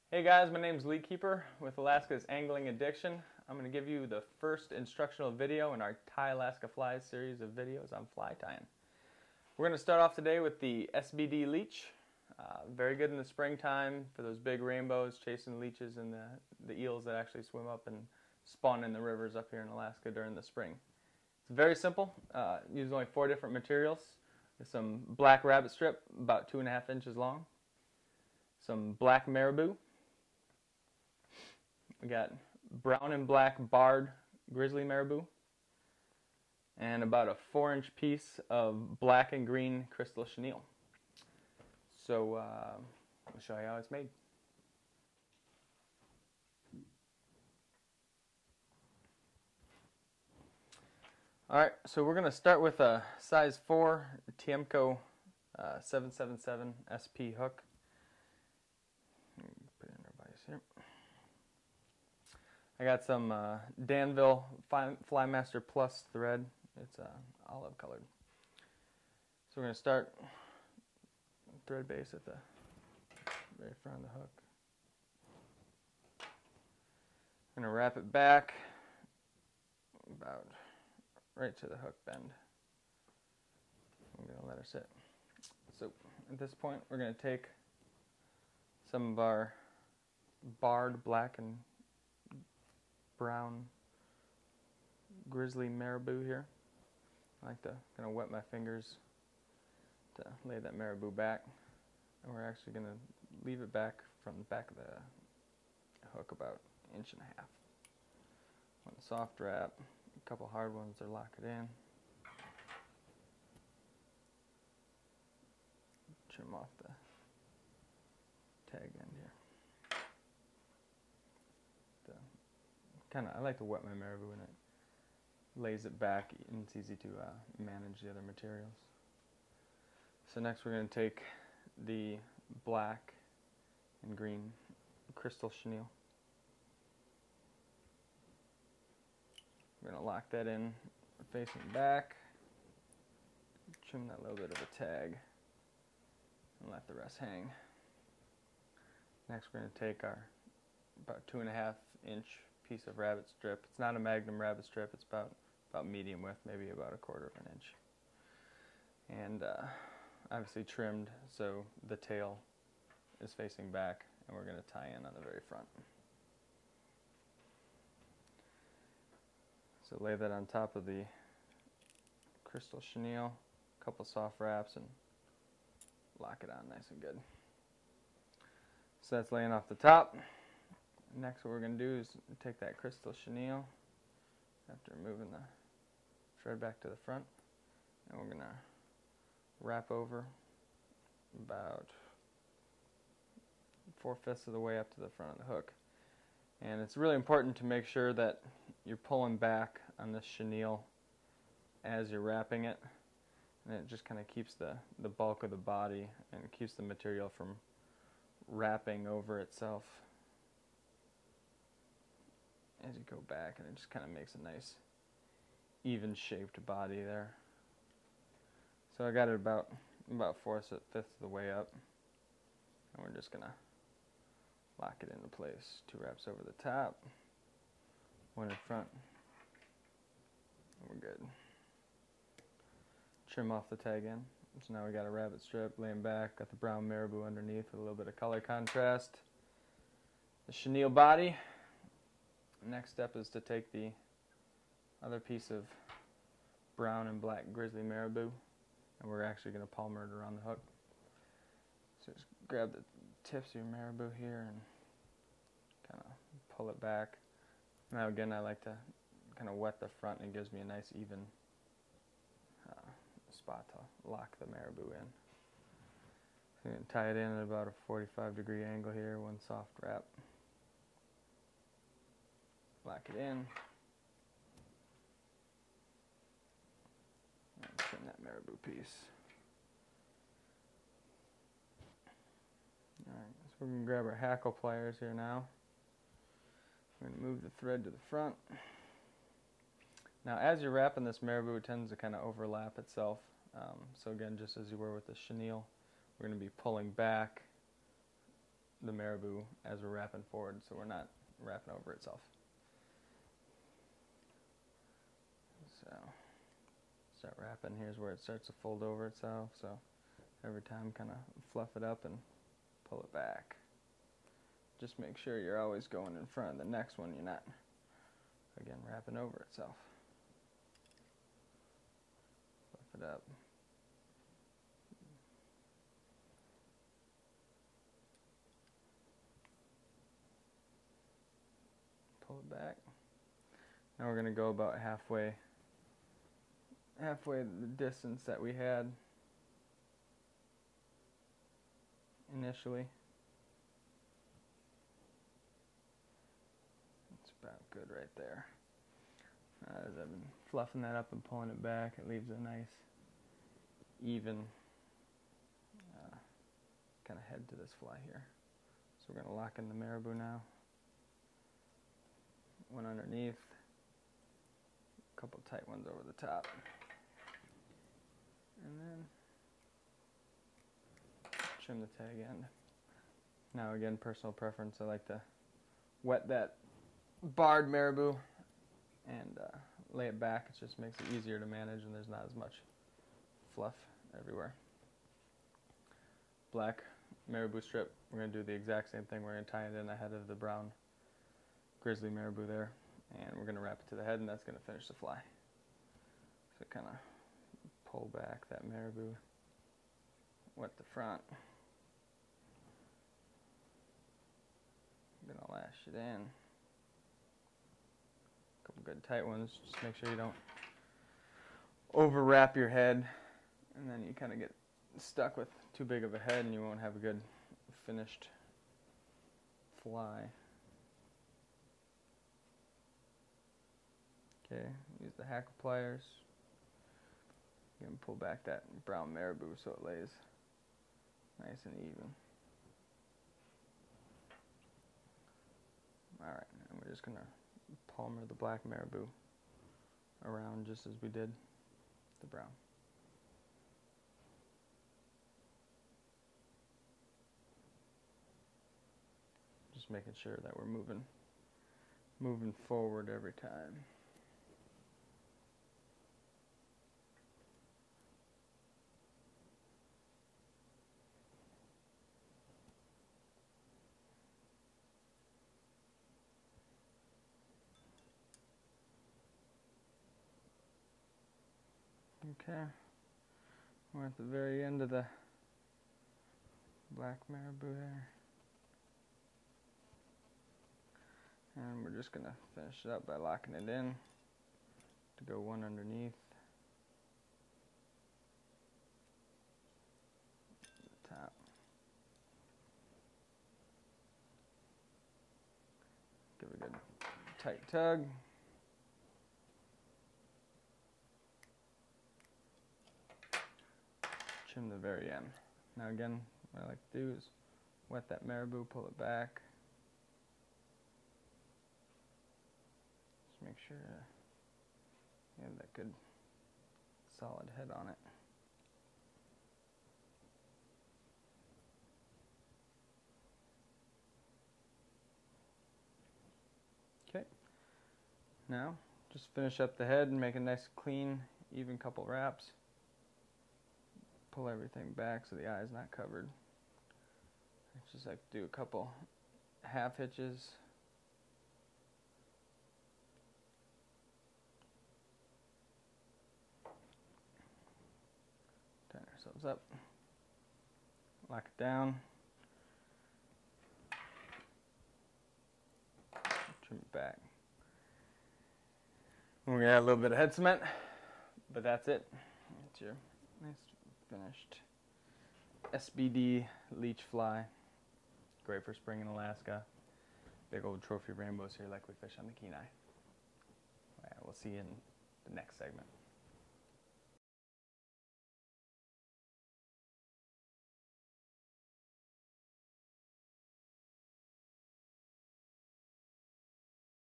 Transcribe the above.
Hey guys, my name's Lee Keeper with Alaska's Angling Addiction. I'm going to give you the first instructional video in our Tie Alaska Flies series of videos on fly tying. We're going to start off today with the SBD Leech. Very good in the springtime for those big rainbows, chasing leeches and the eels that actually swim up and spawn in the rivers up here in Alaska during the spring. It's very simple. Uses only 4 different materials. There's some black rabbit strip, about 2.5 inches long. Some black marabou. We got brown and black barred grizzly marabou, and about a 4-inch piece of black and green crystal chenille. So I'll show you how it's made. Alright, so we're going to start with a size 4 Tiemco 777 SP hook. Put it in our vise here. I got some Danville Flymaster Plus thread. It's olive colored. So we're going to start thread base at the very front of the hook. I'm going to wrap it back about right to the hook bend. I'm going to let her sit. So at this point we're going to take some of our barred black and brown grizzly marabou here. I like to kind of wet my fingers to lay that marabou back, and we're actually going to leave it back from the back of the hook about 1.5 inches. One soft wrap, a couple hard ones to lock it in. Trim off the tag end here. I like to wet my marabou and it lays it back, and it's easy to manage the other materials. So next we're going to take the black and green crystal chenille. We're going to lock that in facing back, trim that little bit of a tag, and let the rest hang. Next we're going to take our about 2.5-inch piece of rabbit strip. It's not a magnum rabbit strip, it's about medium width, maybe about 1/4 of an inch. And obviously trimmed so the tail is facing back, and we're going to tie in on the very front. So lay that on top of the crystal chenille, a couple soft wraps, and lock it on nice and good. So that's laying off the top. Next what we're going to do is take that crystal chenille after moving the thread back to the front, and we're going to wrap over about 4/5 of the way up to the front of the hook. And it's really important to make sure that you're pulling back on this chenille as you're wrapping it, and it just kind of keeps the bulk of the body and it keeps the material from wrapping over itself as you go back, and it just kind of makes a nice even shaped body there. So I got it about 4/5 of the way up, and we're just gonna lock it into place. 2 wraps over the top, 1 in front, and we're good. Trim off the tag end. So now we got a rabbit strip laying back, got the brown marabou underneath with a little bit of color contrast. The chenille body. Next step is to take the other piece of brown and black grizzly marabou, and we're actually going to palmer it around the hook. So just grab the tips of your marabou here and kind of pull it back. Now again, I like to kind of wet the front, and it gives me a nice even spot to lock the marabou in. So I'm going to tie it in at about a 45-degree angle here, 1 soft wrap. Lock it in, and trim that marabou piece. Alright, so we're going to grab our hackle pliers here now. We're going to move the thread to the front. Now as you're wrapping this marabou, it tends to kind of overlap itself. So again, just as you were with the chenille, we're going to be pulling back the marabou as we're wrapping forward, so we're not wrapping over itself. So start wrapping. Here's where it starts to fold over itself, so every time kind of fluff it up and pull it back. Just make sure you're always going in front of the next one. You're not, again, wrapping over itself. Fluff it up. Pull it back. Now we're going to go about halfway the distance that we had initially. It's about good right there. As I've been fluffing that up and pulling it back, it leaves a nice even kind of head to this fly here. So we're going to lock in the marabou now. One underneath, a couple tight ones over the top, and then trim the tag end. Now again, personal preference, I like to wet that barred marabou and lay it back. It just makes it easier to manage and there's not as much fluff everywhere. Black marabou strip, we're going to do the exact same thing. We're going to tie it in ahead of the brown grizzly marabou there, and we're going to wrap it to the head, and that's going to finish the fly. So kind of pull back that marabou, wet the front. I'm going to lash it in. A couple good tight ones. Just make sure you don't over wrap your head, and then you kind of get stuck with too big of a head and you won't have a good finished fly. Okay, use the hackle pliers. You can pull back that brown marabou so it lays nice and even. Alright, and we're just going to palmer the black marabou around just as we did the brown. Just making sure that we're moving forward every time. Okay, we're at the very end of the black marabou there. And we're just going to finish it up by locking it in to go one underneath the top. Give it a good tight tug. Trim the very end. Now again, what I like to do is wet that marabou, pull it back. Just make sure you have that good solid head on it. Okay. Now, just finish up the head and make a nice clean, even couple wraps. Pull everything back so the eye is not covered. I just like to do a couple half hitches. Turn ourselves up. Lock it down. Trim it back. We're going to add a little bit of head cement, but that's it. That's your nice finished SBD Leech fly. Great for spring in Alaska. Big old trophy rainbows here like we fish on the Kenai. All right, we'll see you in the next segment.